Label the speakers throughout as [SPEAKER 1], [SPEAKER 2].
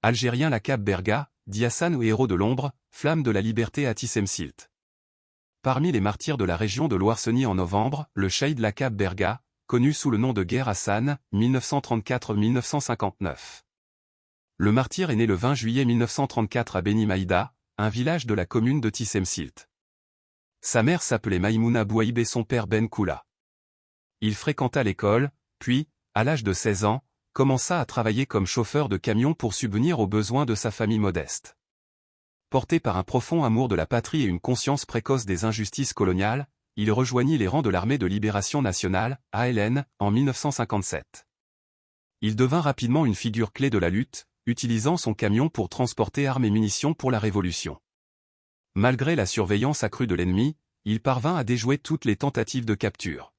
[SPEAKER 1] Algérien Laqab Berga, dit Hassan ou héros de l'ombre, flamme de la liberté à Tisemsilt. Parmi les martyrs de la région de Loarcenie en novembre, le Cheikh Laqab Berga, connu sous le nom de Guerre Hassan, 1934-1959. Le martyr est né le 20 juillet 1934 à Beni Maïda, un village de la commune de Tisemsilt. Sa mère s'appelait Maïmouna Bouaïb et son père Ben Koula. Il fréquenta l'école, puis, à l'âge de 16 ans, commença à travailler comme chauffeur de camion pour subvenir aux besoins de sa famille modeste. Porté par un profond amour de la patrie et une conscience précoce des injustices coloniales, il rejoignit les rangs de l'Armée de Libération Nationale, ALN, en 1957. Il devint rapidement une figure clé de la lutte, utilisant son camion pour transporter armes et munitions pour la Révolution. Malgré la surveillance accrue de l'ennemi, il parvint à déjouer toutes les tentatives de capture.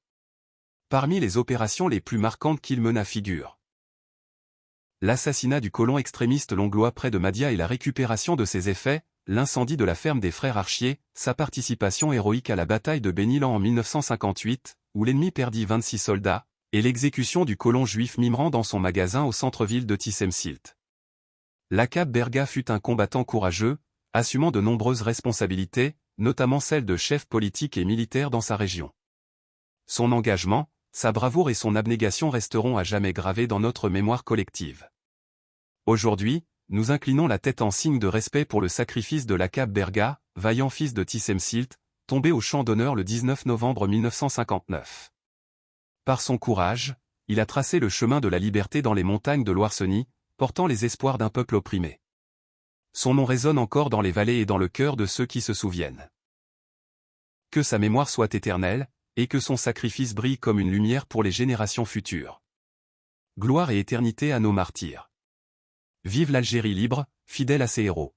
[SPEAKER 1] Parmi les opérations les plus marquantes qu'il mena figurent l'assassinat du colon extrémiste Longlois près de Mahdia et la récupération de ses effets, l'incendie de la ferme des frères Archier, sa participation héroïque à la bataille de Bénilan en 1958, où l'ennemi perdit 26 soldats, et l'exécution du colon juif Mimran dans son magasin au centre-ville de Tisemsilt. Laqab Berga fut un combattant courageux, assumant de nombreuses responsabilités, notamment celle de chef politique et militaire dans sa région. Son engagement, sa bravoure et son abnégation resteront à jamais gravés dans notre mémoire collective. Aujourd'hui, nous inclinons la tête en signe de respect pour le sacrifice de Laqab Berga, vaillant fils de Tisemsilt, tombé au champ d'honneur le 19 novembre 1959. Par son courage, il a tracé le chemin de la liberté dans les montagnes de Loarcenie, portant les espoirs d'un peuple opprimé. Son nom résonne encore dans les vallées et dans le cœur de ceux qui se souviennent. Que sa mémoire soit éternelle, et que son sacrifice brille comme une lumière pour les générations futures. Gloire et éternité à nos martyrs. Vive l'Algérie libre, fidèle à ses héros.